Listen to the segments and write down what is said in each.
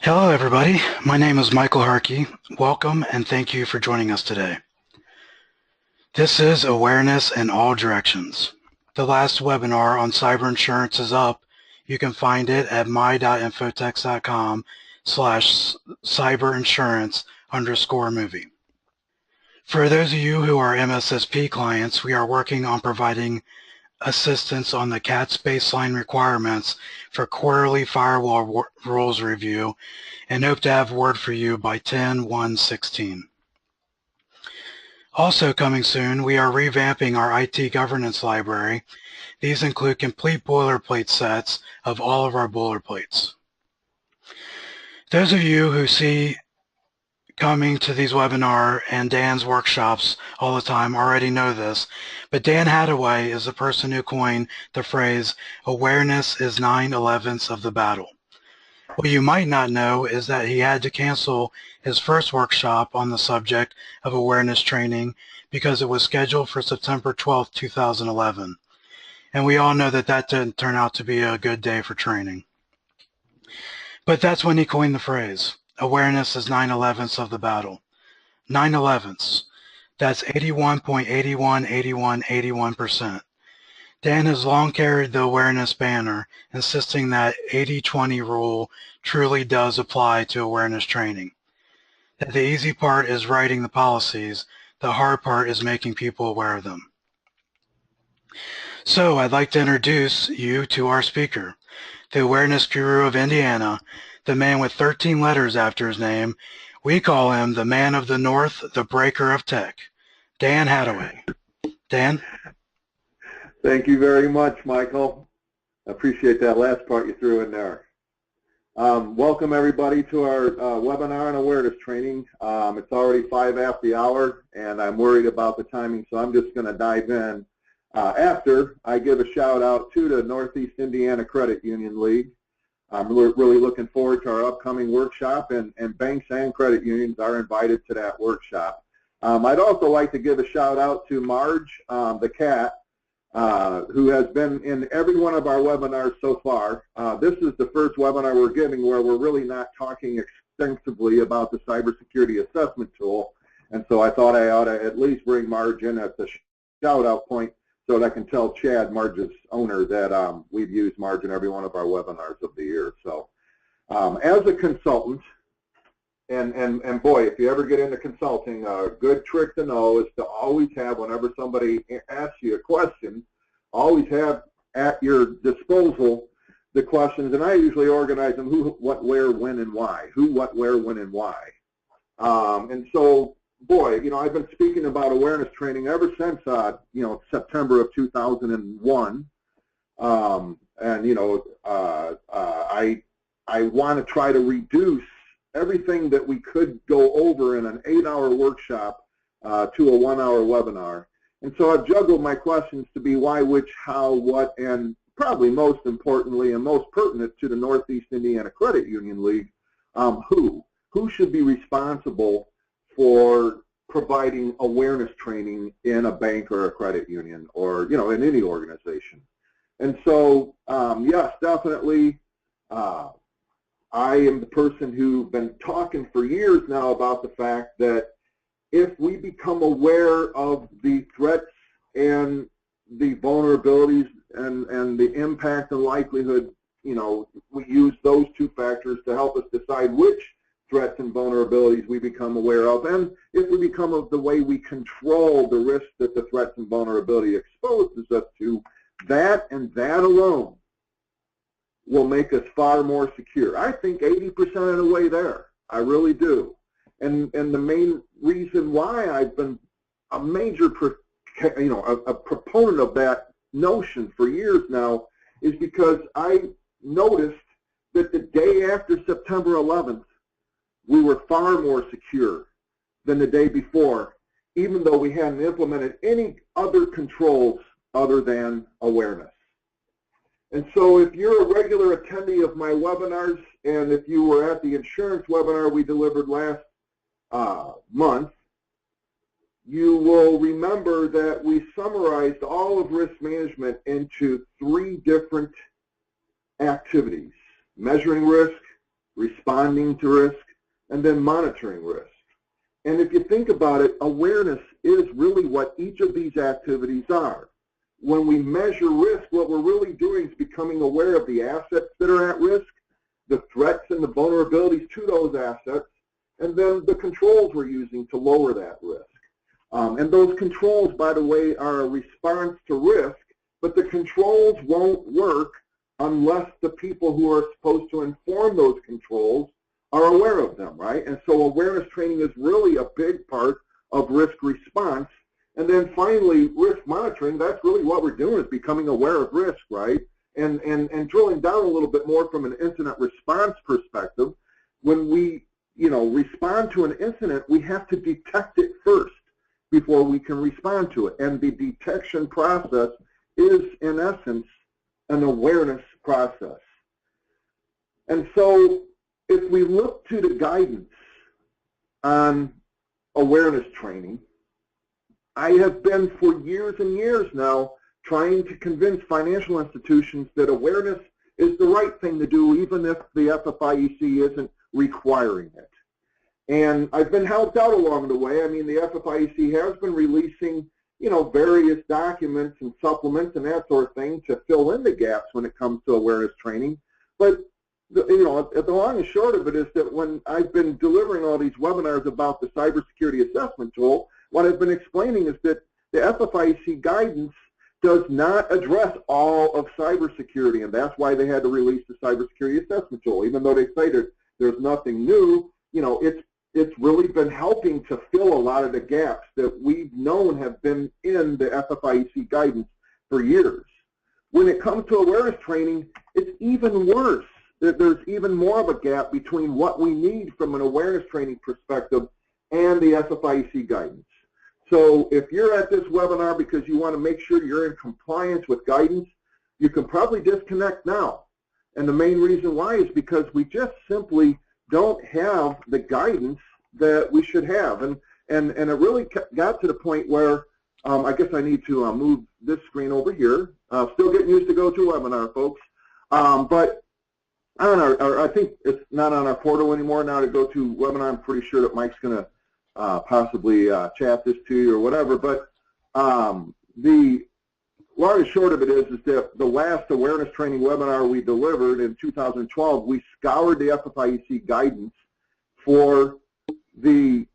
Hello everybody, my name is Michael Harkey. Welcome and thank you for joining us today. This is Awareness in All Directions. The last webinar on cyber insurance is up. You can find it at my.infotex.com/cyberinsurance_movie. For those of you who are MSSP clients, we are working on providing assistance on the CATS baseline requirements for quarterly firewall rules review and hope to have word for you by 10/1/16. Also coming soon, we are revamping our IT governance library. These include complete boilerplate sets of all of our boilerplates. Those of you who see coming to these webinar and Dan's workshops all the time already know this, but Dan Hadaway is the person who coined the phrase, awareness is 9/11ths of the battle. What you might not know is that he had to cancel his first workshop on the subject of awareness training because it was scheduled for September 12, 2011. And we all know that that didn't turn out to be a good day for training. But that's when he coined the phrase, awareness is 9/11ths of the battle. 9/11ths. That's 81.818181%. Dan has long carried the awareness banner, insisting that 80-20 rule truly does apply to awareness training. That the easy part is writing the policies, the hard part is making people aware of them. So I'd like to introduce you to our speaker, the awareness guru of Indiana, the man with 13 letters after his name. We call him the man of the North, the breaker of tech, Dan Hadaway. Dan? Thank you very much, Michael. I appreciate that last part you threw in there. Welcome everybody to our webinar on awareness training. It's already 5 after the hour and I'm worried about the timing, so I'm just going to dive in. After I give a shout out to the Northeast Indiana Credit Union League. I'm really looking forward to our upcoming workshop, and banks and credit unions are invited to that workshop. I'd also like to give a shout out to Marge, the cat, who has been in every one of our webinars so far. This is the first webinar we're giving where we're really not talking extensively about the cybersecurity assessment tool, and so I thought I ought to at least bring Marge in at the shout-out point so that I can tell Chad, Marge's owner, that we've used Marge in every one of our webinars of the year. So as a consultant, and boy, if you ever get into consulting, a good trick to know is to always have, whenever somebody asks you a question, always have at your disposal the questions, and I usually organize them: who, what, where, when, and why. Who, what, where, when, and why. And so, boy, you know, I've been speaking about awareness training ever since, you know, September of 2001. And, you know, I want to try to reduce everything that we could go over in an 8-hour workshop to a 1-hour webinar. And so I've juggled my questions to be why, which, how, what, and probably most importantly and most pertinent to the Northeast Indiana Credit Union League, who. Who should be responsible for providing awareness training in a bank or a credit union, or, you know, in any organization. And so, yes, definitely, I am the person who's been talking for years now about the fact that if we become aware of the threats and the vulnerabilities and the impact and likelihood, you know, we use those two factors to help us decide which threats and vulnerabilities we become aware of, and if we become of the way we control the risk that the threats and vulnerability exposes us to, that and that alone will make us far more secure. I think 80% of the way there. I really do. And the main reason why I've been a major, a proponent of that notion for years now is because I noticed that the day after September 11th, we were far more secure than the day before, even though we hadn't implemented any other controls other than awareness. And so if you're a regular attendee of my webinars, and if you were at the insurance webinar we delivered last month, you will remember that we summarized all of risk management into 3 different activities: measuring risk, responding to risk, and then monitoring risk. And if you think about it, awareness is really what each of these activities are. When we measure risk, what we're really doing is becoming aware of the assets that are at risk, the threats and the vulnerabilities to those assets, and then the controls we're using to lower that risk. And those controls, by the way, are a response to risk, but the controls won't work unless the people who are supposed to inform those controls are aware of them, right? And so awareness training is really a big part of risk response. And then finally, risk monitoring, that's really what we're doing, is becoming aware of risk, right? And drilling down a little bit more from an incident response perspective, when we, respond to an incident, we have to detect it first before we can respond to it. And the detection process is, in essence, an awareness process. And so if we look to the guidance on awareness training, I have been for years and years now trying to convince financial institutions that awareness is the right thing to do, even if the FFIEC isn't requiring it. And I've been helped out along the way. I mean, the FFIEC has been releasing, various documents and supplements and that sort of thing to fill in the gaps when it comes to awareness training. But the long and short of it is that when I've been delivering all these webinars about the cybersecurity assessment tool, what I've been explaining is that the FFIEC guidance does not address all of cybersecurity, and that's why they had to release the cybersecurity assessment tool. Even though they say that there's nothing new, it's really been helping to fill a lot of the gaps that we've known have been in the FFIEC guidance for years. When it comes to awareness training, it's even worse. There's even more of a gap between what we need from an awareness training perspective and the FFIEC guidance. So if you're at this webinar because you want to make sure you're in compliance with guidance, you can probably disconnect now. And the main reason why is because we just simply don't have the guidance that we should have. And it really got to the point where I guess I need to move this screen over here. Still getting used to GoToWebinar, folks. But on I think it's not on our portal anymore now to GoToWebinar. I'm pretty sure that Mike's going to possibly chat this to you or whatever. But the long and short of it is that the last awareness training webinar we delivered in 2012, we scoured the FFIEC guidance for the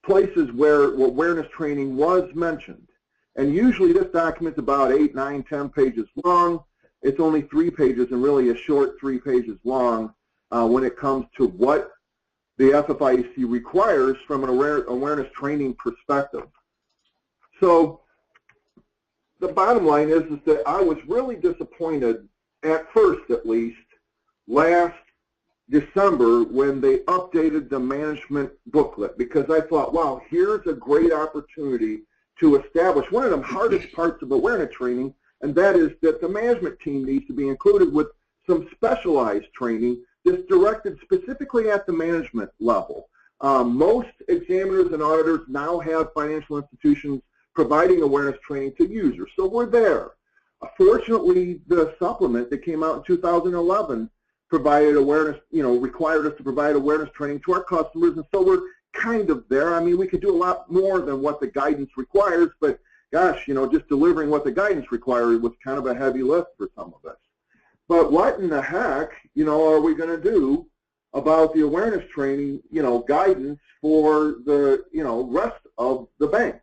places where awareness training was mentioned. And usually this document's about 8, 9, 10 pages long. It's only 3 pages and really a short 3 pages long when it comes to what the FFIEC requires from an awareness training perspective. So the bottom line is that I was really disappointed, at first at least, last December when they updated the management booklet, because I thought, wow, here's a great opportunity to establish one of the hardest parts of awareness training, and that is that the management team needs to be included with some specialized training that's directed specifically at the management level. Most examiners and auditors now have financial institutions providing awareness training to users, so we're there. Fortunately, the supplement that came out in 2011 provided awareness, required us to provide awareness training to our customers, and so we're kind of there. I mean, we could do a lot more than what the guidance requires, but gosh, just delivering what the guidance required was kind of a heavy lift for some of us. But what in the heck, are we going to do about the awareness training, guidance for the, rest of the bank?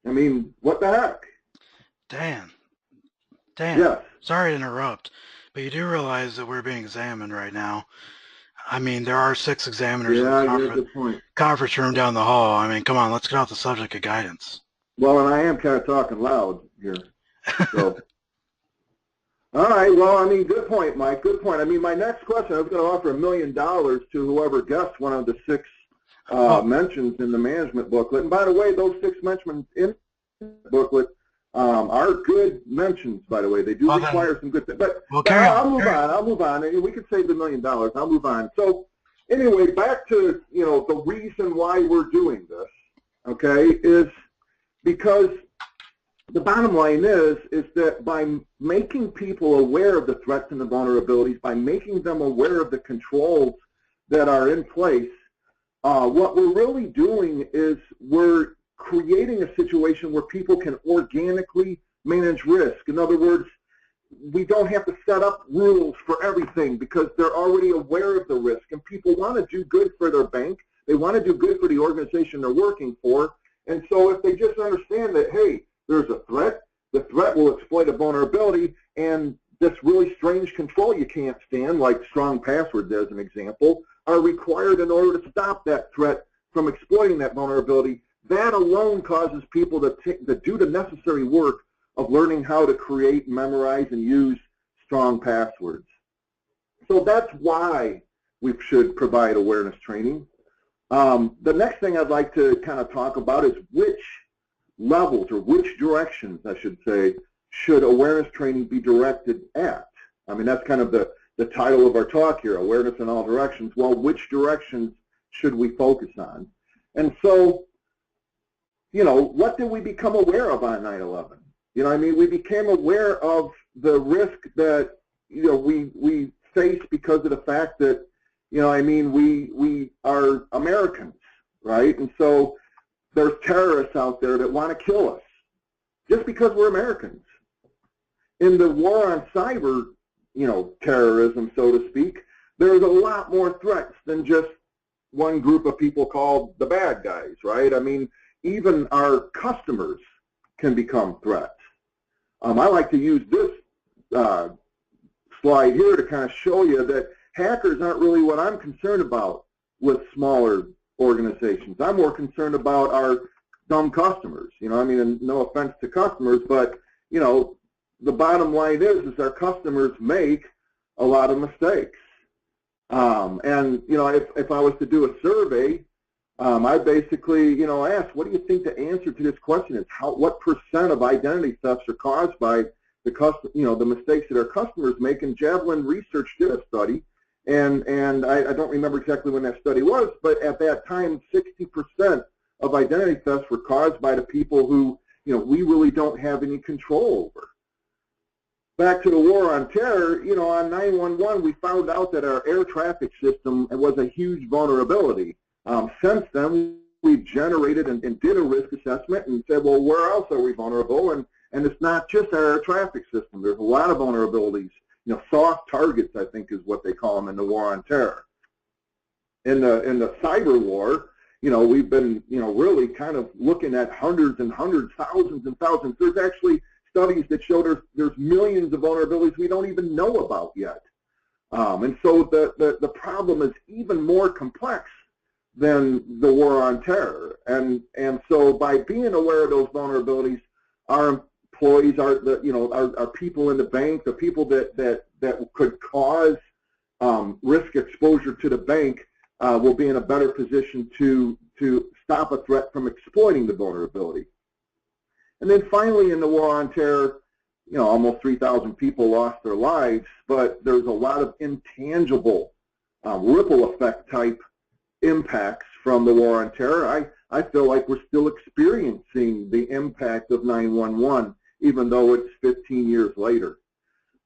I mean, what the heck? Dan, yes. Sorry to interrupt, but you do realize that we're being examined right now. I mean, there are 6 examiners in the conference room down the hall. I mean, come on, let's get off the subject of guidance. Well, and I am kind of talking loud here. So. All right, well, I mean, good point, Mike, good point. I mean, my next question, I was going to offer $1 million to whoever guessed one of the 6 mentions in the management booklet. And by the way, those 6 mentions in the booklet are good mentions, by the way. They do require some good things. But I'll move on. We could save the $1 million. I'll move on. So anyway, back to, the reason why we're doing this, okay, is because the bottom line is that by making people aware of the threats and the vulnerabilities, by making them aware of the controls that are in place, what we're really doing is we're creating a situation where people can organically manage risk. In other words, we don't have to set up rules for everything because they're already aware of the risk, and people want to do good for their bank. They want to do good for the organization they're working for. And so if they just understand that, hey, there's a threat, the threat will exploit a vulnerability, and this really strange control you can't stand, like strong passwords as an example, are required in order to stop that threat from exploiting that vulnerability. That alone causes people to do the necessary work of learning how to create, memorize, and use strong passwords. So that's why we should provide awareness training. The next thing I'd like to kind of talk about is which levels, or which directions, I should say, should awareness training be directed at. I mean, that's kind of the title of our talk here, awareness in all directions. Well, which directions should we focus on? And so, you know, what did we become aware of on 9/11? You know, I mean, we became aware of the risk that, you know, we face because of the fact that, you know, I mean, we are Americans, right? And so there's terrorists out there that want to kill us just because we're Americans. In the war on cyber, you know, terrorism, so to speak, there's a lot more threats than just one group of people called the bad guys, right? I mean, even our customers can become threats. I like to use this slide here to kind of show you that hackers aren't really what I'm concerned about with smaller organizations. I'm more concerned about our dumb customers. You know, I mean, and no offense to customers, but, you know, the bottom line is our customers make a lot of mistakes. And, you know, if I was to do a survey, I basically, you know, ask, what do you think the answer to this question is? What % of identity thefts are caused by the mistakes that our customers make? And Javelin Research did a study, and I don't remember exactly when that study was, but at that time, 60% of identity thefts were caused by the people who, you know, we really don't have any control over. Back to the war on terror, you know, on 9/11, we found out that our air traffic system was a huge vulnerability. Since then, we've generated and did a risk assessment and said, well, where else are we vulnerable? And it's not just our air traffic system. There's a lot of vulnerabilities. You know, soft targets, I think, is what they call them in the war on terror. In the cyber war, you know, we've been, you know, really kind of looking at hundreds and hundreds, thousands and thousands. There's actually studies that show there's millions of vulnerabilities we don't even know about yet. And so the problem is even more complex than the war on terror. And so by being aware of those vulnerabilities, our employees, our people in the bank, the people that could cause risk exposure to the bank will be in a better position to stop a threat from exploiting the vulnerability. And then finally, in the war on terror, you know, almost 3,000 people lost their lives, but there's a lot of intangible ripple effect type impacts from the war on terror. I feel like we're still experiencing the impact of 9/11, even though it's 15 years later.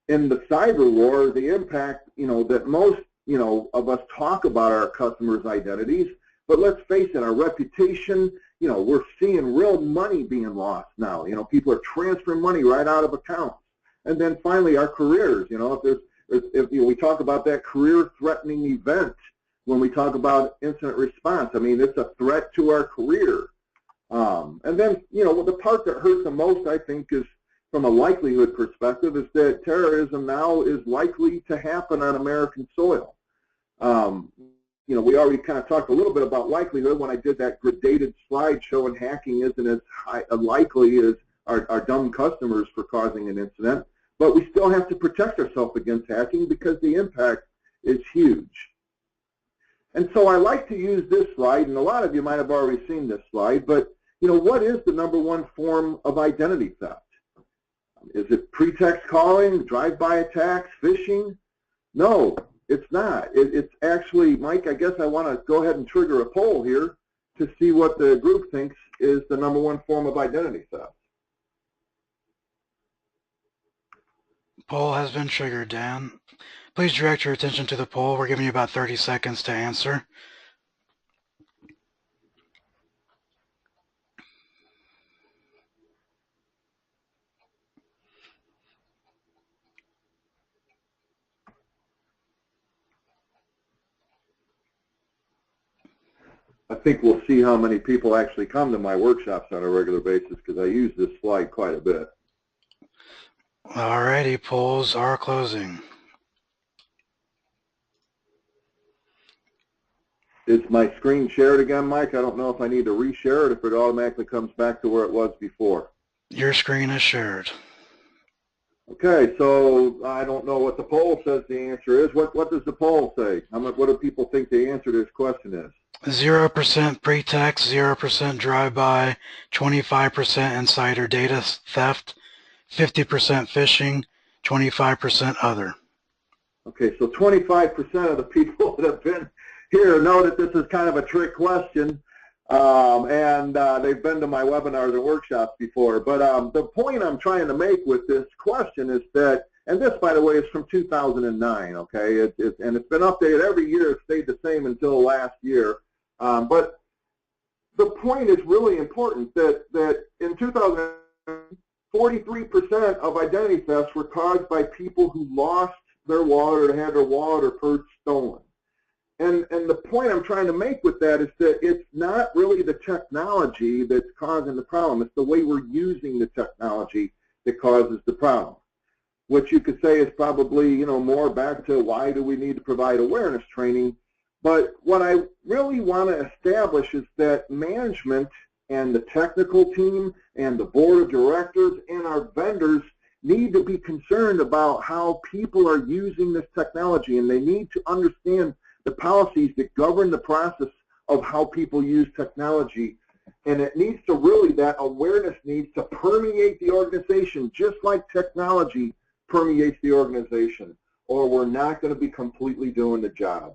In the cyber war, the impact, you know, that most, you know, of us talk about our customers' identities, but let's face it, our reputation, you know, we're seeing real money being lost now. You know, people are transferring money right out of accounts. And then finally, our careers, you know, if you know, we talk about that career-threatening event, when we talk about incident response, I mean, it's a threat to our career. And then, you know, the part that hurts the most, I think, is from a likelihood perspective, is that terrorism now is likely to happen on American soil. You know, we already kind of talked a little bit about likelihood when I did that gradated slide showing hacking isn't as likely as our dumb customers for causing an incident, but we still have to protect ourselves against hacking because the impact is huge. And so I like to use this slide, and a lot of you might have already seen this slide, but, you know, what is the #1 form of identity theft? Is it pretext calling, drive-by attacks, phishing? No, it's not. It's actually, Mike, I guess I want to go ahead and trigger a poll here to see what the group thinks is the #1 form of identity theft. Poll has been triggered, Dan. Please direct your attention to the poll. We're giving you about 30 seconds to answer. I think we'll see how many people actually come to my workshops on a regular basis because I use this slide quite a bit. Alrighty, polls are closing. Is my screen shared again, Mike? I don't know if I need to reshare it, if it automatically comes back to where it was before. Your screen is shared. Okay, so I don't know what the poll says the answer is. What does the poll say? What do people think the answer to this question is? 0% pretext, 0% drive-by, 25% insider data theft, 50% phishing, 25% other. Okay, so 25% of the people that have been here know that this is kind of a trick question, and they've been to my webinars and workshops before. But the point I'm trying to make with this question is that, and this, by the way, is from 2009, okay? And it's been updated every year. It stayed the same until last year. But the point is really important that in 2000, 43% of identity thefts were caused by people who lost their wallet or had their wallet or purse stolen. And the point I'm trying to make with that is that it's not really the technology that's causing the problem. It's the way we're using the technology that causes the problem, which you could say is probably, more back to why do we need to provide awareness training. But what I really want to establish is that management and the technical team and the board of directors and our vendors need to be concerned about how people are using this technology, and they need to understand the policies that govern the process of how people use technology. And it needs to really, that awareness needs to permeate the organization just like technology permeates the organization, or we're not going to be completely doing the job.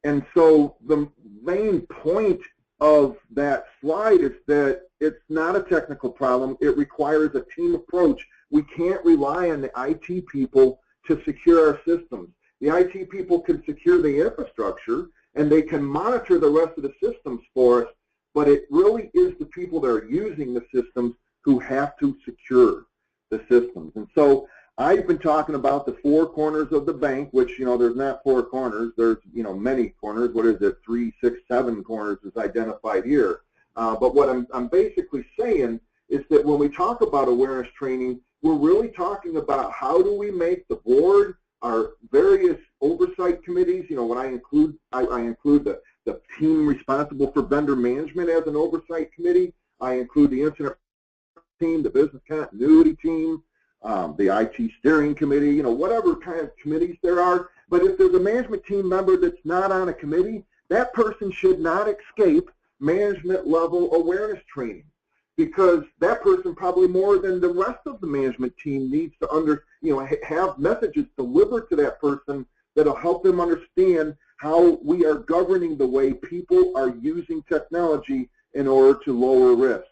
And so the main point of that slide is that it's not a technical problem. It requires a team approach. We can't rely on the IT people to secure our systems. The IT people can secure the infrastructure and they can monitor the rest of the systems for us, but it really is the people that are using the systems who have to secure the systems. And so I've been talking about the four corners of the bank, which, there's not four corners, there's, many corners. What is it? 3, 6, 7 corners is identified here. But what I'm basically saying is that when we talk about awareness training, we're really talking about how do we make the board, our various oversight committees, when I include the team responsible for vendor management as an oversight committee. I include the incident team, the business continuity team, the IT steering committee, whatever kind of committees there are. But if there's a management team member that's not on a committee, that person should not escape management level awareness training, because that person probably more than the rest of the management team needs to have messages delivered to that person that'll help them understand how we are governing the way people are using technology in order to lower risk.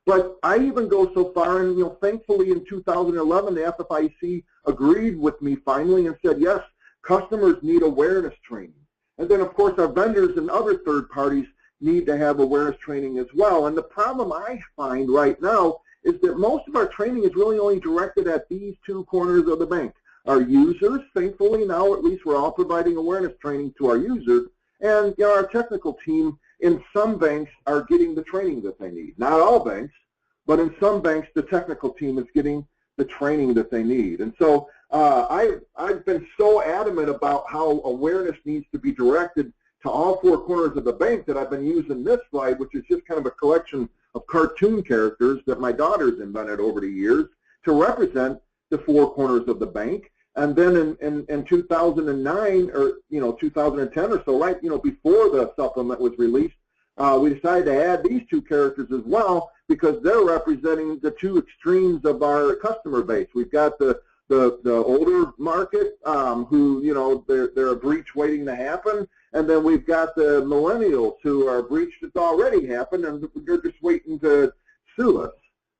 But I even go so far, and thankfully in 2011, the FFIC agreed with me finally and said, yes, customers need awareness training. And then, of course, our vendors and other third parties need to have awareness training as well. And the problem I find right now is that most of our training is really only directed at these two corners of the bank. Our users, thankfully now at least we're all providing awareness training to our users, and our technical team in some banks are getting the training that they need. Not all banks, but in some banks the technical team is getting the training that they need. And so I've been so adamant about how awareness needs to be directed to all four corners of the bank that I've been using this slide, which is just kind of a collection of cartoon characters that my daughter's invented over the years to represent the four corners of the bank. And then in 2009 or 2010 or so, right, before the supplement was released, we decided to add these two characters as well because they're representing the two extremes of our customer base. We've got the older market who, they're a breach waiting to happen, and then we've got the millennials who are a breach that's already happened and they're just waiting to sue us.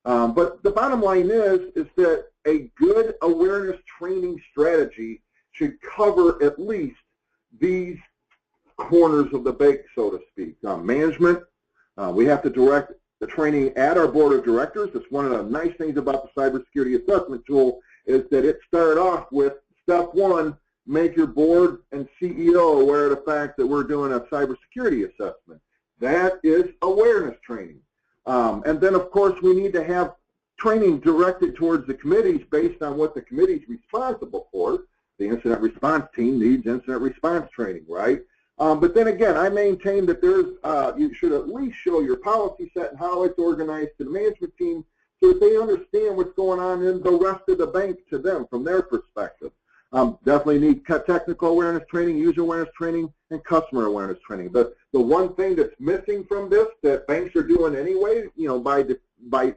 But the bottom line is that a good awareness training strategy should cover at least these corners of the bake, so to speak. Management, we have to direct the training at our board of directors. That's one of the nice things about the cybersecurity assessment tool, is that it started off with step one, make your board and CEO aware of the fact that we're doing a cybersecurity assessment. That is awareness training. And then, of course, we need to have training directed towards the committees based on what the committee's responsible for. The incident response team needs incident response training, right? But then again, I maintain that you should at least show your policy set and how it's organized to the management team so that they understand what's going on in the rest of the bank to them from their perspective. Definitely need technical awareness training, user awareness training, and customer awareness training. The one thing that's missing from this that banks are doing anyway,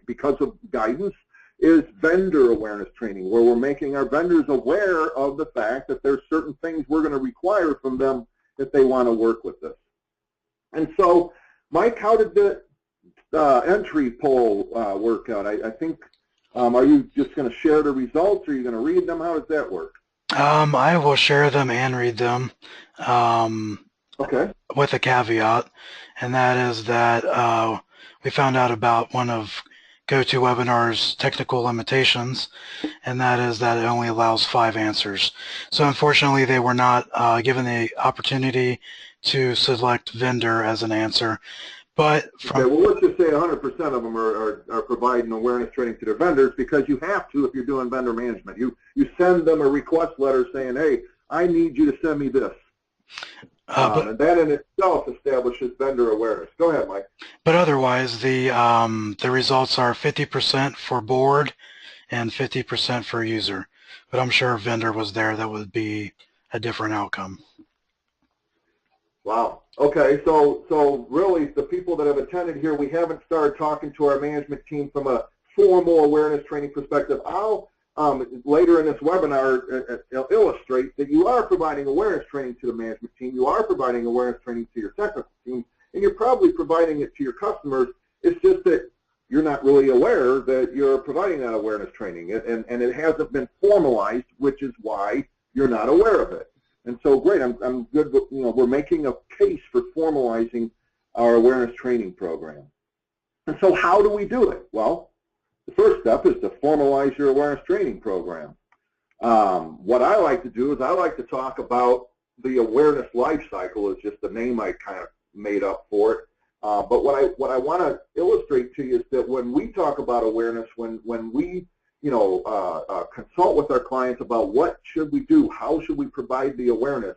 because of guidance, is vendor awareness training, where we're making our vendors aware of the fact that there's certain things we're going to require from them if they want to work with us. And so, Mike, how did the entry poll work out? I think, are you just going to share the results, or are you going to read them? How does that work? I will share them and read them Okay. with a caveat, and that is that we found out about one of GoToWebinar's technical limitations, and that is that it only allows 5 answers. So unfortunately, they were not given the opportunity to select vendor as an answer. But okay, well, let's just say 100% of them are providing awareness training to their vendors, because you have to if you're doing vendor management. You send them a request letter saying, hey, I need you to send me this. And that in itself establishes vendor awareness. Go ahead, Mike. But otherwise, the results are 50% for board and 50% for user. But I'm sure if vendor was there, that would be a different outcome. Wow. Okay, so really the people that have attended here, we haven't started talking to our management team from a formal awareness training perspective. I'll later in this webinar illustrate that you are providing awareness training to the management team, you are providing awareness training to your technical team, and you're probably providing it to your customers. It's just that you're not really aware that you're providing that awareness training, and it hasn't been formalized, which is why you're not aware of it. And so, great, I'm good. We're making a case for formalizing our awareness training program. And so, how do we do it? Well, the first step is to formalize your awareness training program. What I like to do is I like to talk about the awareness life cycle, is just the name I kind of made up for it. But what I want to illustrate to you is that when we talk about awareness, when we consult with our clients about what should we do, how should we provide the awareness,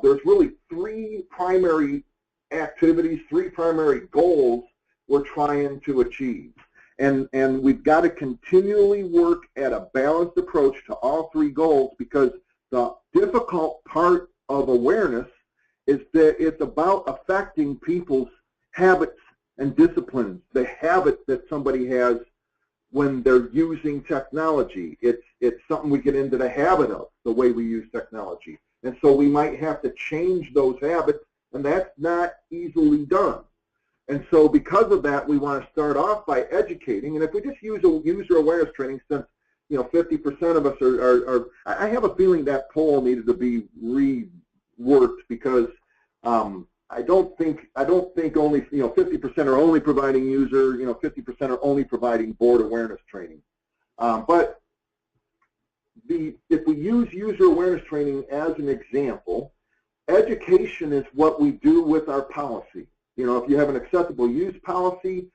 there's really 3 primary activities, 3 primary goals we're trying to achieve. And we've got to continually work at a balanced approach to all 3 goals, because the difficult part of awareness is that it's about affecting people's habits and disciplines, the habits that somebody has when they're using technology. It's something we get into the habit of, the way we use technology. And so we might have to change those habits, and that's not easily done. And so because of that, we want to start off by educating. And if we just use a user awareness training, since 50% of us are, I have a feeling that poll needed to be reworked, because I don't think only 50% are only providing user, 50% are only providing board awareness training. But if we use user awareness training as an example, education is what we do with our policy. If you have an acceptable use policy,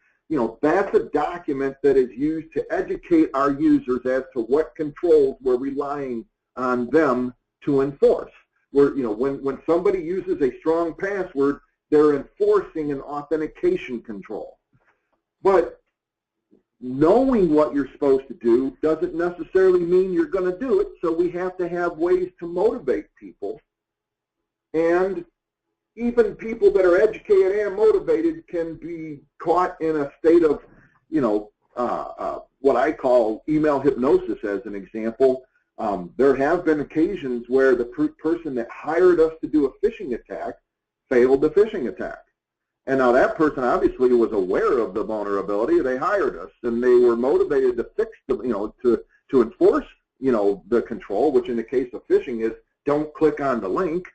that's a document that is used to educate our users as to what controls we're relying on them to enforce. When somebody uses a strong password, they're enforcing an authentication control. But knowing what you're supposed to do doesn't necessarily mean you're going to do it, so we have to have ways to motivate people. And even people that are educated and motivated can be caught in a state of, what I call email hypnosis as an example. There have been occasions where the person that hired us to do a phishing attack failed the phishing attack. And now that person obviously was aware of the vulnerability. They hired us, and they were motivated to fix the, to enforce the control, which in the case of phishing is don't click on the link,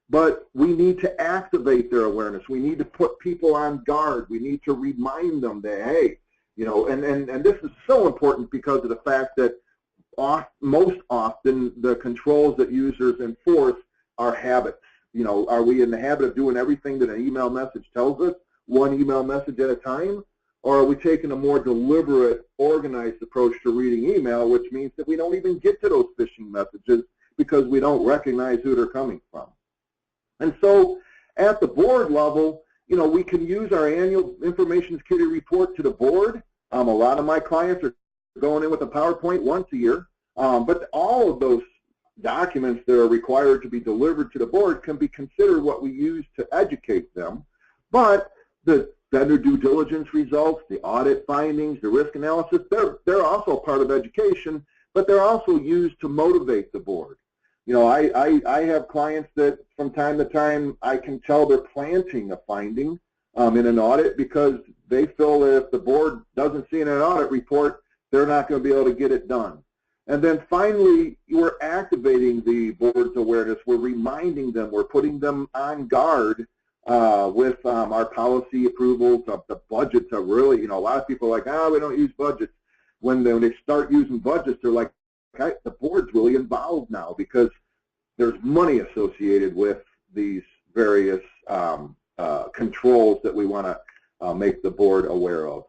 but we need to activate their awareness. We need to put people on guard. We need to remind them that, hey, and this is so important because of the fact that most often the controls that users enforce are habits. Are we in the habit of doing everything that an email message tells us, one email message at a time? Or are we taking a more deliberate, organized approach to reading email, which means that we don't even get to those phishing messages because we don't recognize who they're coming from? And so at the board level, we can use our annual information security report to the board. A lot of my clients are going in with a PowerPoint once a year, but all of those documents that are required to be delivered to the board can be considered what we use to educate them. But the vendor due diligence results, the audit findings, the risk analysis, they're also part of education, but they're also used to motivate the board. I have clients that from time to time I can tell they're planting a finding in an audit because they feel that if the board doesn't see in an audit report, they're not going to be able to get it done. And then finally, we're activating the board's awareness. We're reminding them. We're putting them on guard with our policy approvals. The budgets are really, a lot of people are like, we don't use budgets. When they start using budgets, they're like, okay, the board's really involved now because there's money associated with these various controls that we want to make the board aware of.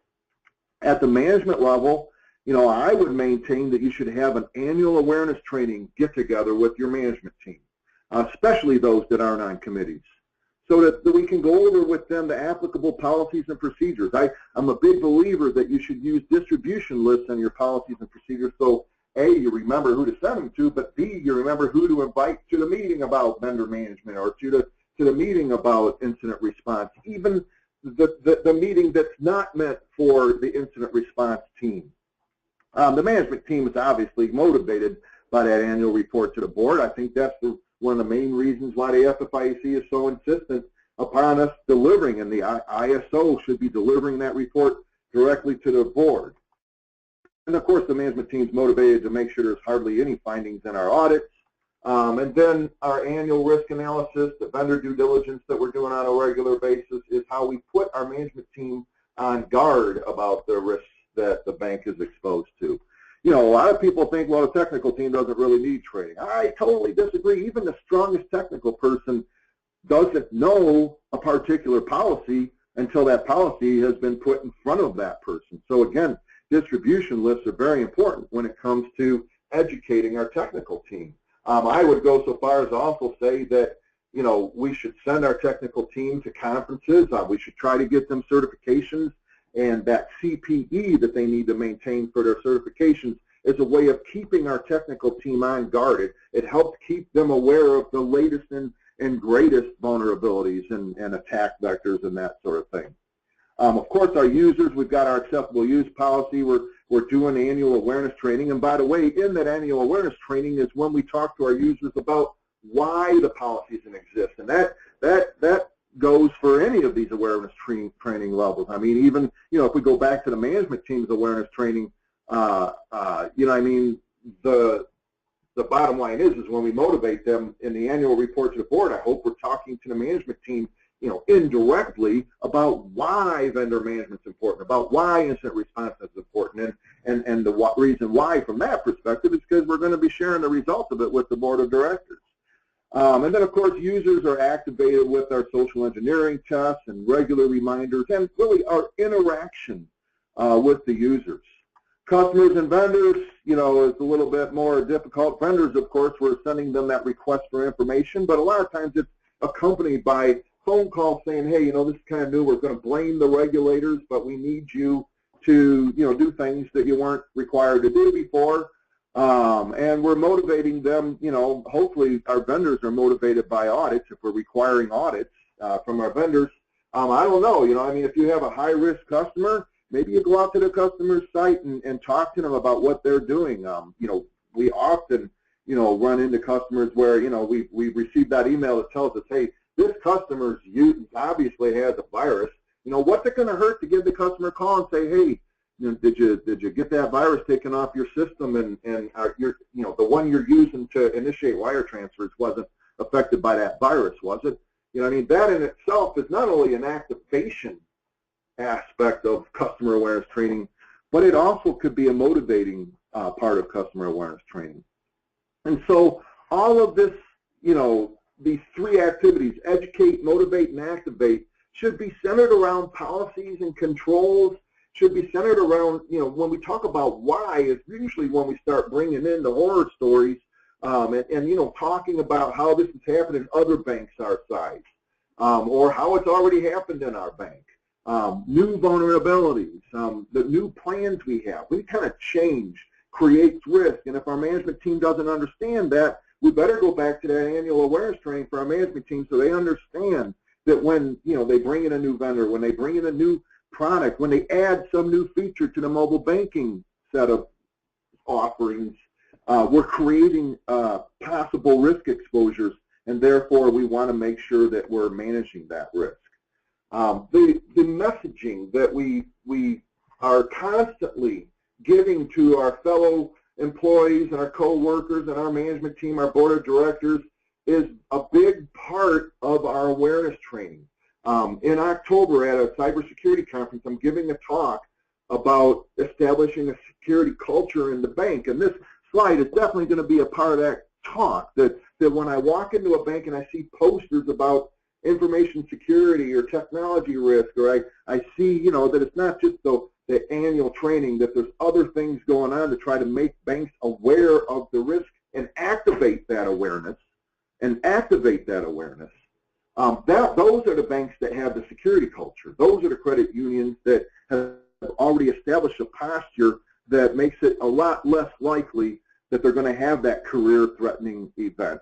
At the management level, I would maintain that you should have an annual awareness training get-together with your management team, especially those that aren't on committees, so that we can go over with them the applicable policies and procedures. I'm a big believer that you should use distribution lists on your policies and procedures, so A, you remember who to send them to, but B, you remember who to invite to the meeting about vendor management or to the meeting about incident response, even the meeting that's not meant for the incident response team. The management team is obviously motivated by that annual report to the board. I think that's one of the main reasons why the FFIEC is so insistent upon us delivering, and the ISO should be delivering that report directly to the board. And of course, the management team is motivated to make sure there's hardly any findings in our audits. And then our annual risk analysis, the vendor due diligence that we're doing on a regular basis is how we put our management team on guard about the risks that the bank is exposed to. A lot of people think, well, the technical team doesn't really need training. I totally disagree. Even the strongest technical person doesn't know a particular policy until that policy has been put in front of that person. So again, distribution lists are very important when it comes to educating our technical team. I would go so far as to also say that, we should send our technical team to conferences. We should try to get them certifications. And that CPE that they need to maintain for their certifications is a way of keeping our technical team on guard. It helps keep them aware of the latest and greatest vulnerabilities and attack vectors and that sort of thing. Of course, our users, we've got our acceptable use policy. We're doing annual awareness training. And by the way, in that annual awareness training is when we talk to our users about why the policies exist. And that goes for any of these awareness training levels. I mean, even, if we go back to the management team's awareness training, the bottom line is when we motivate them in the annual report to the board, I hope we're talking to the management team, indirectly about why vendor management is important, about why incident response is important, and the reason why from that perspective is because we're going to be sharing the results of it with the board of directors. And then, of course, users are activated with our social engineering tests and regular reminders and really our interaction with the users. Customers and vendors, is a little bit more difficult. Vendors, of course, we're sending them that request for information, but a lot of times it's accompanied by phone calls saying, hey, this is kind of new. We're going to blame the regulators, but we need you to, do things that you weren't required to do before. And we're motivating them, hopefully our vendors are motivated by audits if we're requiring audits from our vendors. I don't know, if you have a high-risk customer, maybe you go out to the customer's site and talk to them about what they're doing. We often, run into customers where, we receive that email that tells us, hey, this customer obviously has a virus. What's it going to hurt to give the customer a call and say, hey, did you get that virus taken off your system, and the one you're using to initiate wire transfers wasn't affected by that virus, was it? I mean, that in itself is not only an activation aspect of customer awareness training, but it also could be a motivating part of customer awareness training. And so all of this, these three activities, educate, motivate, and activate, should be centered around policies and controls, should be centered around, when we talk about why, is usually when we start bringing in the horror stories and talking about how this has happened in other banks our size, or how it's already happened in our bank. New vulnerabilities, the new plans we have. We kind of change, creates risk, and if our management team doesn't understand that, we better go back to that annual awareness training for our management team so they understand that when they bring in a new vendor, when they bring in a new product, when they add some new feature to the mobile banking set of offerings, we're creating possible risk exposures, and therefore we want to make sure that we're managing that risk. The messaging that we are constantly giving to our fellow employees and our co-workers and our management team, our board of directors, is a big part of our awareness training. In October at a cybersecurity conference, I'm giving a talk about establishing a security culture in the bank, and this slide is definitely going to be a part of that talk, that when I walk into a bank and I see posters about information security or technology risk, or I see, that it's not just the annual training, that there's other things going on to try to make banks aware of the risk and activate that awareness. Those are the banks that have the security culture. Those are the credit unions that have already established a posture that makes it a lot less likely that they're going to have that career-threatening event.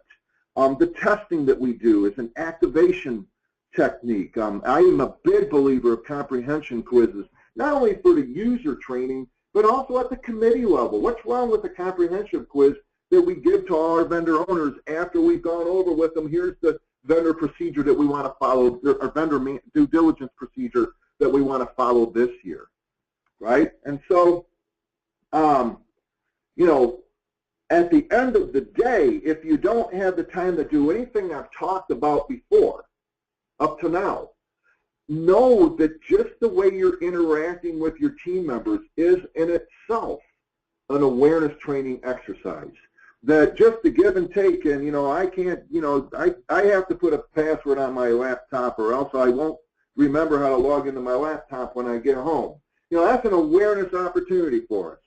The testing that we do is an activation technique. I am a big believer of comprehension quizzes, not only for the user training, but also at the committee level. What's wrong with the comprehension quiz that we give to all our vendor owners after we've gone over with them? Here's the vendor procedure that we want to follow, our vendor due diligence procedure that we want to follow this year, right? And so, at the end of the day, if you don't have the time to do anything I've talked about before, up to now, know that just the way you're interacting with your team members is in itself an awareness training exercise. That just the give and take, and I can't, I have to put a password on my laptop or else I won't remember how to log into my laptop when I get home. That's an awareness opportunity for us.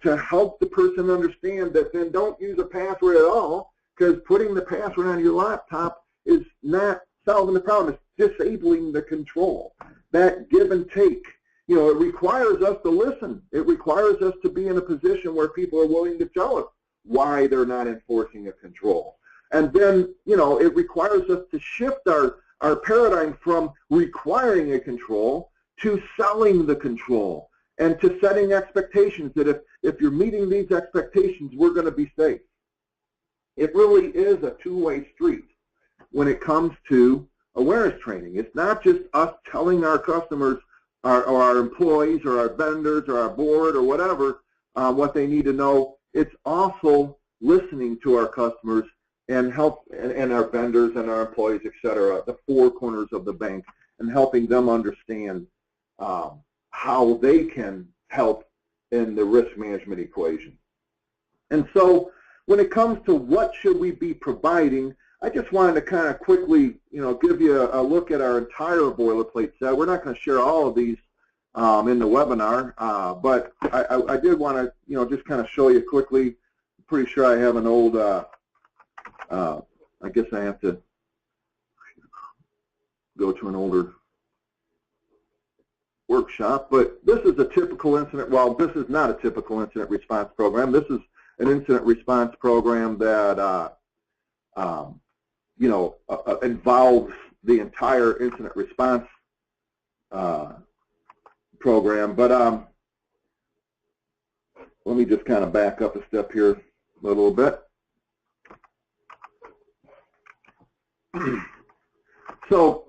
To help the person understand that then don't use a password at all, because putting the password on your laptop is not solving the problem. It's disabling the control. That give and take, it requires us to listen. It requires us to be in a position where people are willing to tell us why they're not enforcing a control. And then, it requires us to shift our paradigm from requiring a control to selling the control, and to setting expectations that if you're meeting these expectations, we're going to be safe. It really is a two-way street when it comes to awareness training. It's not just us telling our customers or our employees or our vendors or our board or whatever what they need to know. It's also listening to our customers and our vendors and our employees, et cetera, the four corners of the bank, and helping them understand how they can help in the risk management equation. And so when it comes to what should we be providing, I just wanted to kind of quickly, give you a look at our entire boilerplate set. We're not going to share all of these in the webinar, but I did want to, just kind of show you quickly. I'm pretty sure I have an old, I guess I have to go to an older workshop, but this is a typical incident. Well, this is not a typical incident response program. This is an incident response program that involves the entire incident response program. But let me just kind of back up a step here a little bit. So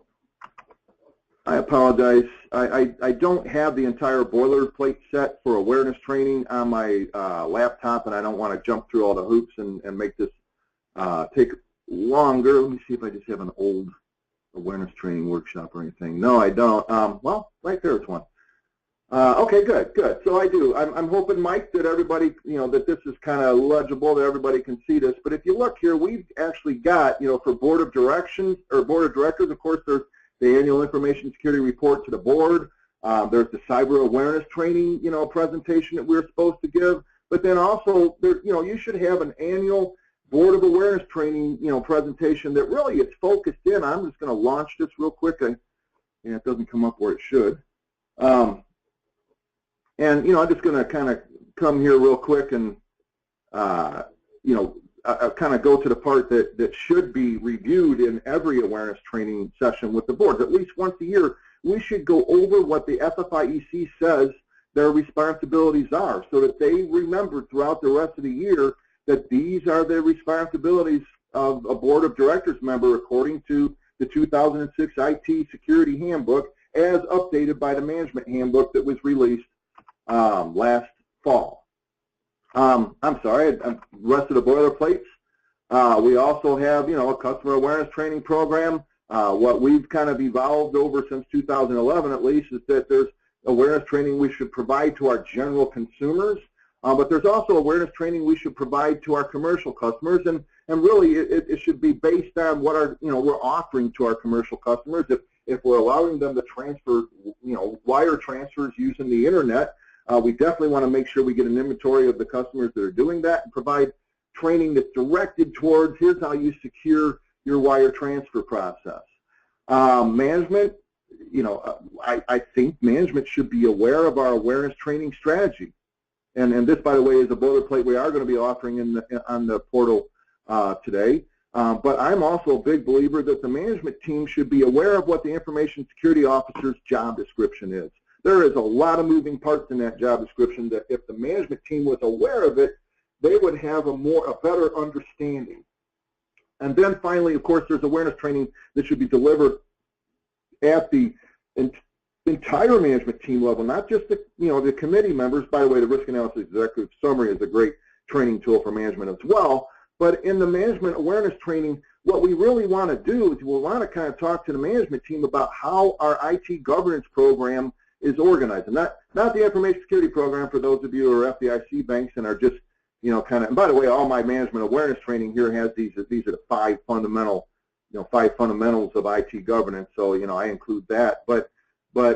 I apologize. I don't have the entire boilerplate set for awareness training on my laptop, and I don't want to jump through all the hoops and make this take longer. Let me see if I just have an old awareness training workshop or anything. No, I don't. Well, right there is one. Okay, good. So I do. I'm hoping, Mike, that everybody, that this is kind of legible, that everybody can see this. But if you look here, we've actually got, for board of directors, of course, there's the annual information security report to the board. There's the cyber awareness training, presentation that we're supposed to give. But then also, there, you should have an annual board of awareness training, presentation that really is focused in. I'm just going to launch this real quick. It doesn't come up where it should. And, I'm just going to kind of come here real quick and, kind of go to the part that should be reviewed in every awareness training session with the board. At least once a year, we should go over what the FFIEC says their responsibilities are so that they remember throughout the rest of the year that these are the responsibilities of a board of directors member according to the 2006 IT Security Handbook as updated by the Management Handbook that was released last fall. I'm sorry, the rest of the boilerplates. We also have, a customer awareness training program. What we've kind of evolved over since 2011 at least is that there's awareness training we should provide to our general consumers, but there's also awareness training we should provide to our commercial customers, and really it should be based on what our, we're offering to our commercial customers. If we're allowing them to transfer, wire transfers using the internet, we definitely want to make sure we get an inventory of the customers that are doing that and provide training that's directed towards, here's how you secure your wire transfer process. Management, I think management should be aware of our awareness training strategy. And this, by the way, is a boilerplate we are going to be offering on the portal today. But I'm also a big believer that the management team should be aware of what the information security officer's job description is. There is a lot of moving parts in that job description that if the management team was aware of it, they would have a better understanding. And then finally, of course, there's awareness training that should be delivered at the entire management team level, not just the committee members. By the way, the Risk Analysis Executive Summary is a great training tool for management as well. But in the management awareness training, what we really want to do is we want to kind of talk to the management team about how our IT governance program is organized, and not the information security program for those of you who are FDIC banks and are just, kind of, and by the way, all my management awareness training here has these are the five fundamentals of IT governance, so, I include that. But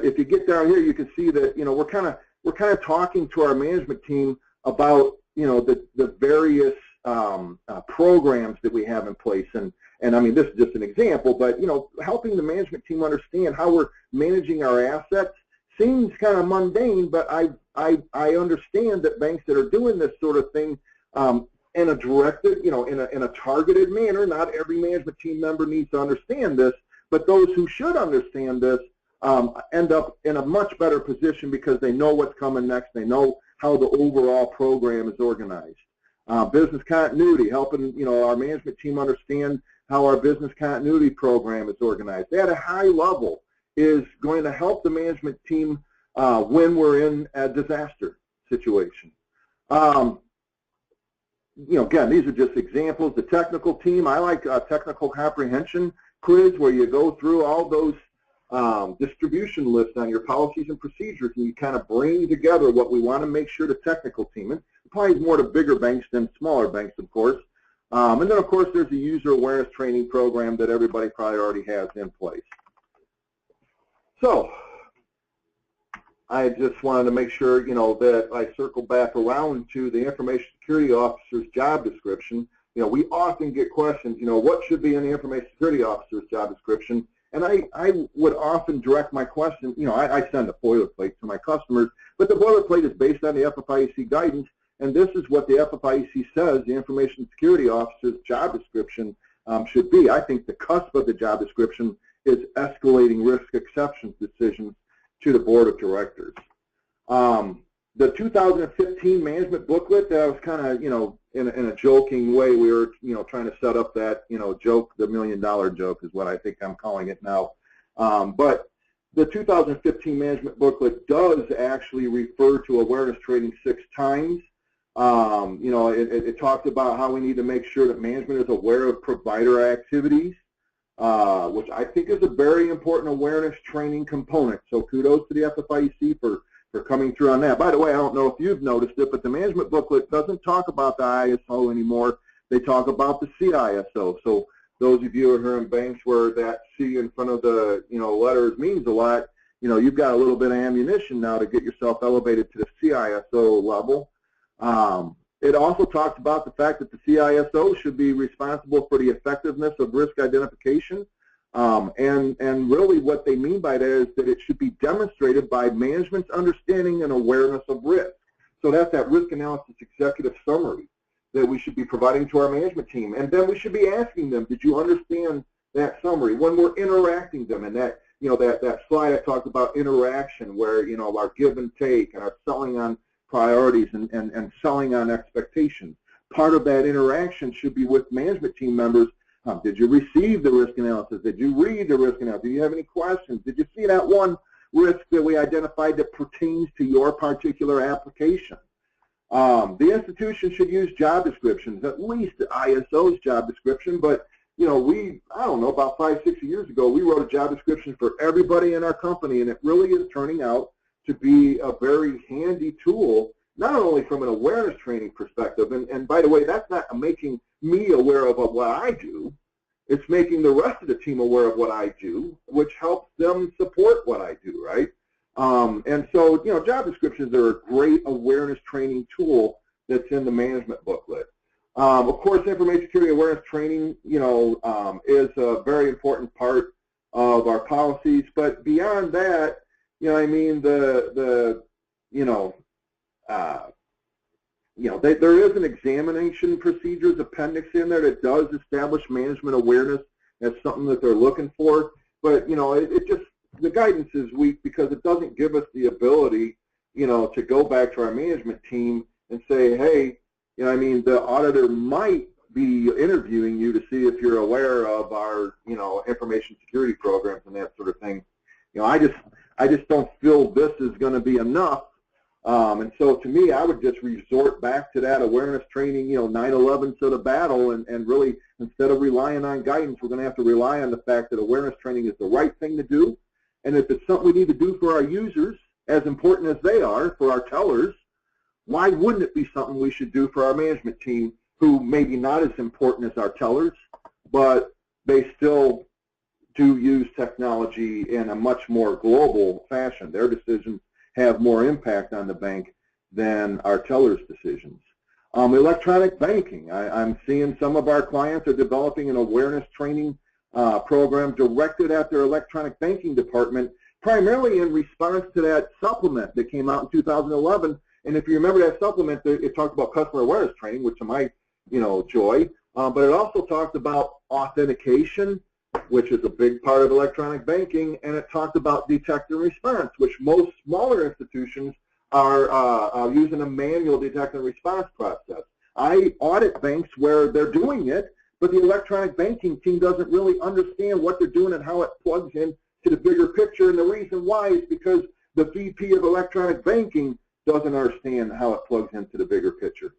if you get down here, you can see that, we're kind of talking to our management team about, the various programs that we have in place, and I mean, this is just an example, but, helping the management team understand how we're managing our assets seems kind of mundane, but I understand that banks that are doing this sort of thing in a directed, in a targeted manner, not every management team member needs to understand this, but those who should understand this end up in a much better position because they know what's coming next. They know how the overall program is organized. Business continuity, helping, our management team understand how our business continuity program is organized at a high level is going to help the management team when we're in a disaster situation. Again, these are just examples. The technical team, I like a technical comprehension quiz where you go through all those distribution lists on your policies and procedures, and you kind of bring together what we want to make sure the technical team, and probably more to bigger banks than smaller banks, of course. And then, of course, there's a user awareness training program that everybody probably already has in place. So I just wanted to make sure, that I circle back around to the information security officer's job description. We often get questions, what should be in the information security officer's job description? And I would often direct my question, I send a boilerplate to my customers, but the boilerplate is based on the FFIEC guidance, and this is what the FFIEC says the information security officer's job description should be. I think the cusp of the job description is escalating risk exceptions decisions to the board of directors. The 2015 management booklet, that was kind of, in a joking way, we were, trying to set up that, joke, the $1 million joke is what I think I'm calling it now. But The 2015 Management Booklet does actually refer to awareness training 6 times. You know, it talks about how we need to make sure that management is aware of provider activities, which I think is a very important awareness training component. So kudos to the FFIEC for coming through on that. By the way, I don't know if you've noticed it, but the Management Booklet doesn't talk about the ISO anymore. They talk about the CISO. So those of you who are in banks where that C in front of the letters means a lot, you've got a little bit of ammunition now to get yourself elevated to the CISO level. It also talks about the fact that the CISO should be responsible for the effectiveness of risk identification. And really what they mean by that is that it should be demonstrated by management's understanding and awareness of risk. So that's that risk analysis executive summary that we should be providing to our management team. And then we should be asking them, did you understand that summary? When we're interacting them, and that, that slide I talked about interaction where, our give and take and our selling on priorities and selling on expectations. Part of that interaction should be with management team members. Did you receive the risk analysis? Did you read the risk analysis? Do you have any questions? Did you see that one risk that we identified that pertains to your particular application? The institution should use job descriptions, at least the ISO's job description, but I don't know, about 5-6 years ago, we wrote a job description for everybody in our company, and it really is turning out to be a very handy tool, not only from an awareness training perspective, and by the way, that's not making me aware of what I do, it's making the rest of the team aware of what I do, which helps them support what I do, right? And so, job descriptions are a great awareness training tool that's in the Management Booklet. Of course, information security awareness training, is a very important part of our policies. But beyond that, there is an examination procedures appendix in there that does establish management awareness as something that they're looking for. But the guidance is weak because it doesn't give us the ability, to go back to our management team and say, hey, the auditor might be interviewing you to see if you're aware of our, information security programs and that sort of thing. I just don't feel this is going to be enough. And so to me, I would just resort back to that awareness training, 9/11 to the battle, and really, instead of relying on guidance, we're going to have to rely on the fact that awareness training is the right thing to do. And if it's something we need to do for our users, as important as they are for our tellers, why wouldn't it be something we should do for our management team, who maybe not as important as our tellers, but they still do use technology in a much more global fashion. Their decisions have more impact on the bank than our tellers' decisions. Electronic banking. I'm seeing some of our clients are developing an awareness training program directed at their electronic banking department, primarily in response to that supplement that came out in 2011. And if you remember that supplement, it talked about customer awareness training, which to my joy, but it also talked about authentication, which is a big part of electronic banking, and it talked about detect and response, which most smaller institutions are using a manual detect and response process. I audit banks where they're doing it, but the electronic banking team doesn't really understand what they're doing and how it plugs in to the bigger picture, and the reason why is because the VP of electronic banking doesn't understand how it plugs into the bigger picture.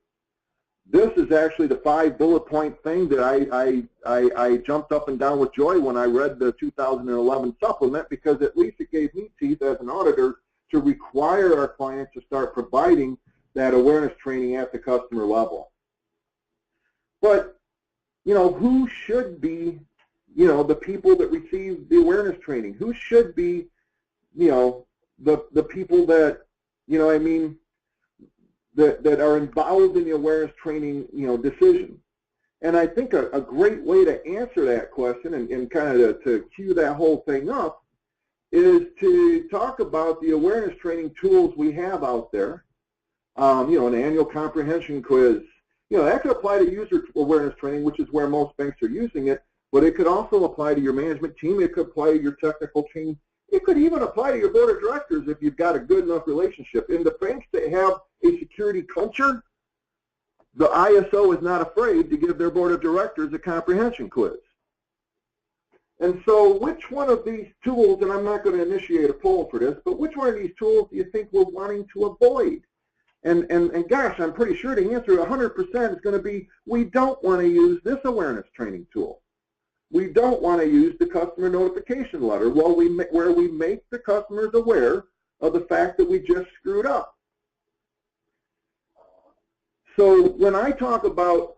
This is actually the 5 bullet point thing that I jumped up and down with joy when I read the 2011 supplement, because at least it gave me teeth as an auditor to require our clients to start providing that awareness training at the customer level. But, who should be, the people that receive the awareness training? Who should be, the people that, that are involved in the awareness training, decision? And I think a great way to answer that question and kind of to cue that whole thing up is to talk about the awareness training tools we have out there. An annual comprehension quiz. That could apply to user awareness training, which is where most banks are using it, but it could also apply to your management team. It could apply to your technical team. It could even apply to your board of directors if you've got a good enough relationship. In the banks that have a security culture, the ISO is not afraid to give their board of directors a comprehension quiz. And so which one of these tools, and I'm not going to initiate a poll for this, but which one of these tools do you think we're wanting to avoid? And gosh, I'm pretty sure the answer 100% is going to be we don't want to use this awareness training tool. We don't want to use the customer notification letter where we make the customers aware of the fact that we just screwed up. So when I talk about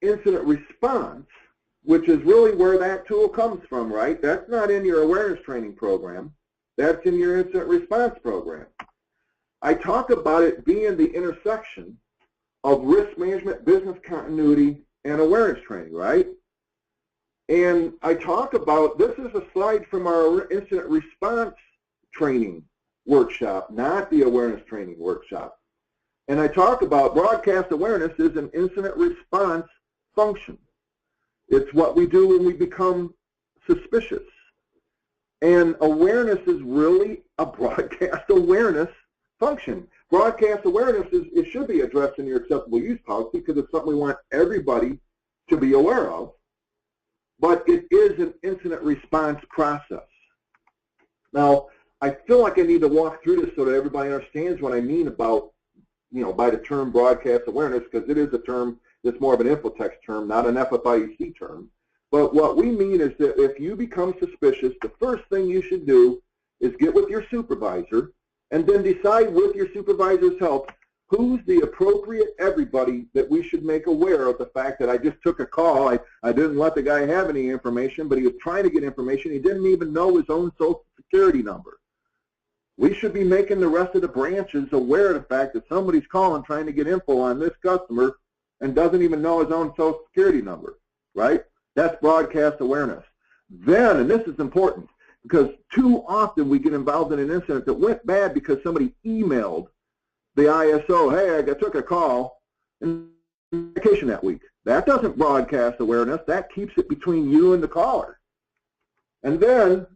incident response, which is really where that tool comes from, right? That's not in your awareness training program. That's in your incident response program. I talk about it being the intersection of risk management, business continuity, and awareness training, right? And I talk about, this is a slide from our incident response training workshop, not the awareness training workshop. And I talk about broadcast awareness is an incident response function. It's what we do when we become suspicious. And awareness is really a broadcast awareness function. Broadcast awareness it should be addressed in your acceptable use policy because it's something we want everybody to be aware of. But it is an incident response process. Now, I feel like I need to walk through this so that everybody understands what I mean about, by the term broadcast awareness, because it is a term that's more of an infotext term, not an FFIEC term. But what we mean is that if you become suspicious, the first thing you should do is get with your supervisor and then decide with your supervisor's help who's the appropriate everybody that we should make aware of the fact that I just took a call. I didn't let the guy have any information, but he was trying to get information. He didn't even know his own social security number. We should be making the rest of the branches aware of the fact that somebody's calling trying to get info on this customer and doesn't even know his own social security number, right? That's broadcast awareness. Then, and this is important, because too often we get involved in an incident that went bad because somebody emailed the ISO, hey, I took a call in vacation that week. That doesn't broadcast awareness. That keeps it between you and the caller. And then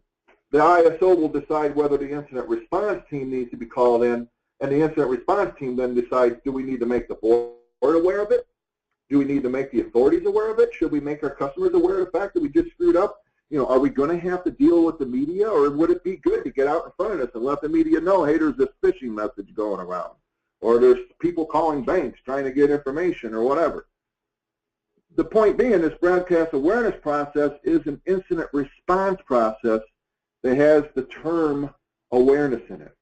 the ISO will decide whether the incident response team needs to be called in, and the incident response team then decides, do we need to make the board aware of it? Do we need to make the authorities aware of it? Should we make our customers aware of the fact that we just screwed up? Are we going to have to deal with the media, or would it be good to get out in front of this and let the media know, hey, there's this phishing message going around, or there's people calling banks trying to get information or whatever? The point being, this broadcast awareness process is an incident response process that has the term awareness in it.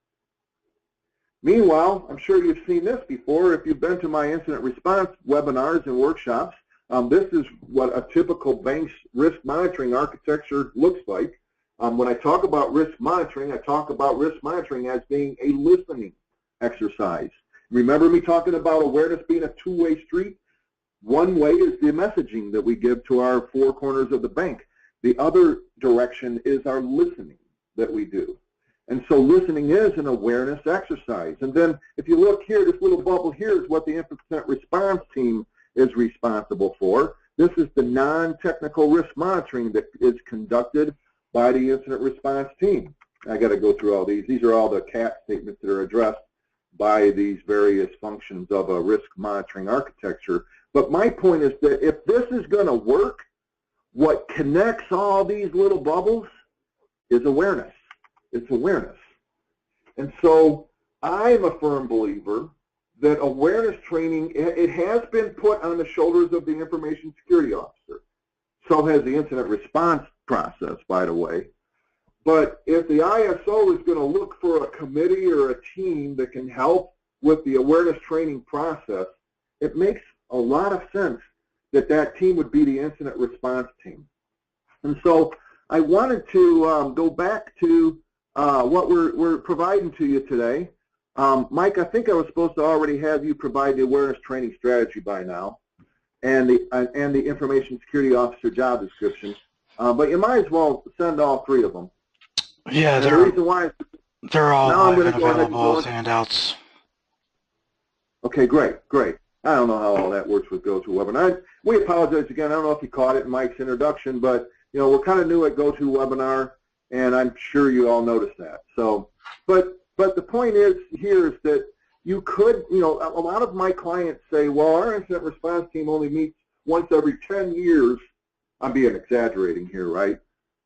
Meanwhile, I'm sure you've seen this before. If you've been to my incident response webinars and workshops, this is what a typical bank's risk monitoring architecture looks like. When I talk about risk monitoring, I talk about risk monitoring as being a listening exercise. Remember me talking about awareness being a two-way street? One way is the messaging that we give to our four corners of the bank. The other direction is our listening that we do. And so listening is an awareness exercise. And then if you look here, this little bubble here is what the incident response team is responsible for. This is the non-technical risk monitoring that is conducted by the incident response team. I got to go through all these. These are all the CAT statements that are addressed by these various functions of a risk monitoring architecture. But my point is that if this is going to work, what connects all these little bubbles is awareness. It's awareness. And so I'm a firm believer that awareness training, it has been put on the shoulders of the information security officer. So has the incident response process, by the way. But if the ISO is going to look for a committee or a team that can help with the awareness training process, it makes a lot of sense that that team would be the incident response team. And so I wanted to go back to what we're providing to you today. Mike, I think I was supposed to already have you provide the awareness training strategy by now, and the information security officer job description. But you might as well send all three of them. Yeah, and the reason why they're all now live and available as handouts. Okay, great. I don't know how all that works with GoToWebinar. We apologize again. I don't know if you caught it in Mike's introduction, but we're kind of new at GoToWebinar, and I'm sure you all noticed that. So, but the point is that you could, a lot of my clients say, well, our incident response team only meets once every 10 years I'm being exaggerating here, right?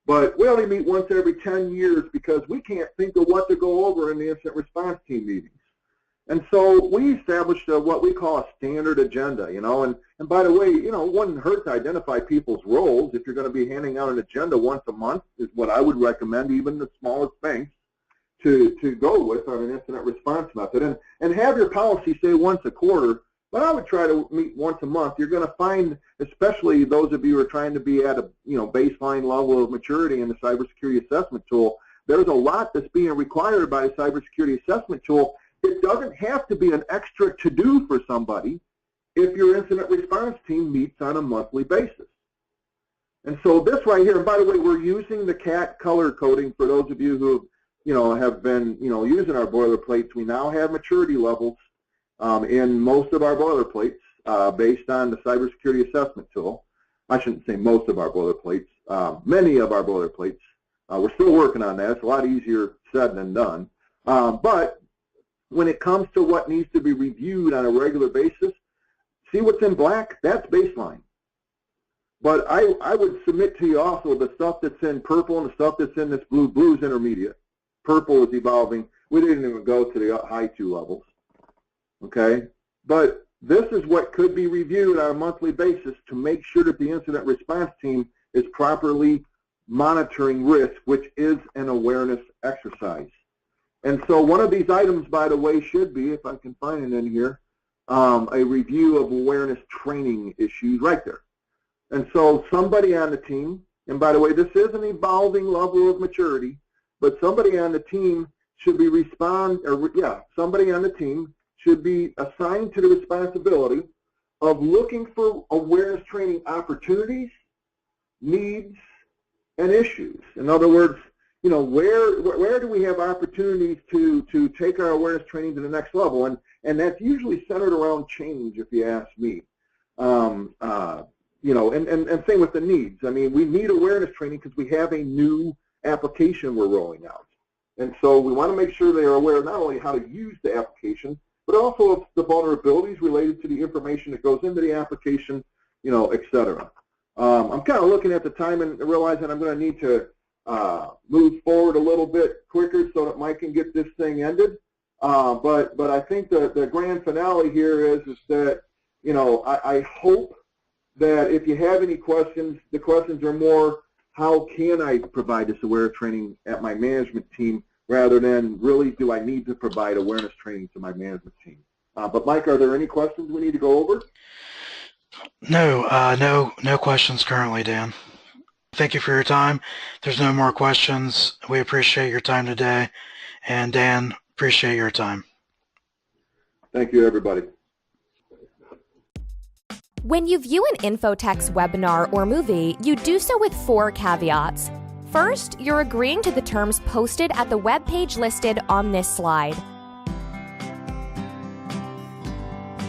But we only meet once every 10 years because we can't think of what to go over in the incident response team meetings. And so we established what we call a standard agenda, and by the way, it wouldn't hurt to identify people's roles. If you're going to be handing out an agenda once a month is what I would recommend, even the smallest things, to go with on an incident response method. And have your policy say once a quarter, but I would try to meet once a month. You're going to find, especially those of you who are trying to be at a baseline level of maturity in the cybersecurity assessment tool, there's a lot that's being required by the cybersecurity assessment tool. It doesn't have to be an extra to-do for somebody if your incident response team meets on a monthly basis. And so this right here, and by the way, we're using the CAT color coding for those of you who have been using our boilerplates. We now have maturity levels in most of our boilerplates based on the cybersecurity assessment tool. I shouldn't say most of our boilerplates, many of our boilerplates. We're still working on that. It's a lot easier said than done. But when it comes to what needs to be reviewed on a regular basis, see what's in black? That's baseline. But I would submit to you also the stuff that's in purple and the stuff that's in this blue. Blue is intermediate. Purple is evolving. We didn't even go to the high 2 levels. Okay? But this is what could be reviewed on a monthly basis to make sure that the incident response team is properly monitoring risk, which is an awareness exercise. And so one of these items, by the way, should be, if I can find it in here, a review of awareness training issues right there. And so somebody on the team, and by the way, this is an evolving level of maturity, but somebody on the team should be somebody on the team should be assigned to the responsibility of looking for awareness training opportunities, needs, and issues. In other words, where do we have opportunities to take our awareness training to the next level? And that's usually centered around change, if you ask me. And same with the needs. I mean, we need awareness training because we have a new application we're rolling out. And so we want to make sure they are aware not only how to use the application, but also of the vulnerabilities related to the information that goes into the application, et cetera. I'm kind of looking at the time and realizing I'm going to need to move forward a little bit quicker so that Mike can get this thing ended. But I think the grand finale here is that, I hope that if you have any questions, the questions are more, how can I provide this awareness training at my management team, rather than really do I need to provide awareness training to my management team. But Mike, are there any questions we need to go over? No questions currently, Dan. Thank you for your time. There's no more questions. We appreciate your time today. And Dan, appreciate your time. Thank you, everybody. When you view an InfoText webinar or movie, you do so with 4 caveats. First, you're agreeing to the terms posted at the web page listed on this slide.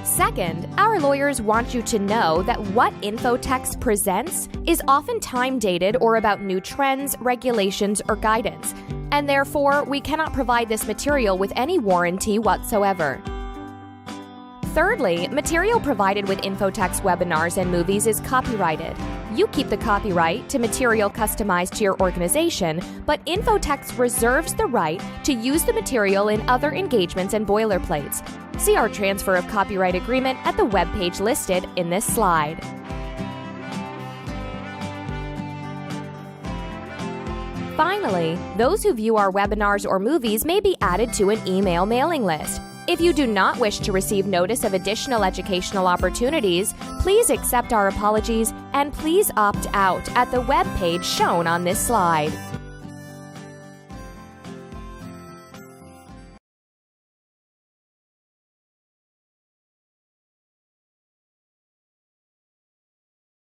Second, our lawyers want you to know that what InfoText presents is often time-dated or about new trends, regulations, or guidance, and therefore we cannot provide this material with any warranty whatsoever. Thirdly, material provided with InfoText webinars and movies is copyrighted. You keep the copyright to material customized to your organization, but InfoText reserves the right to use the material in other engagements and boilerplates. See our transfer of copyright agreement at the web page listed in this slide. Finally, those who view our webinars or movies may be added to an email mailing list. If you do not wish to receive notice of additional educational opportunities, please accept our apologies and please opt out at the web page shown on this slide.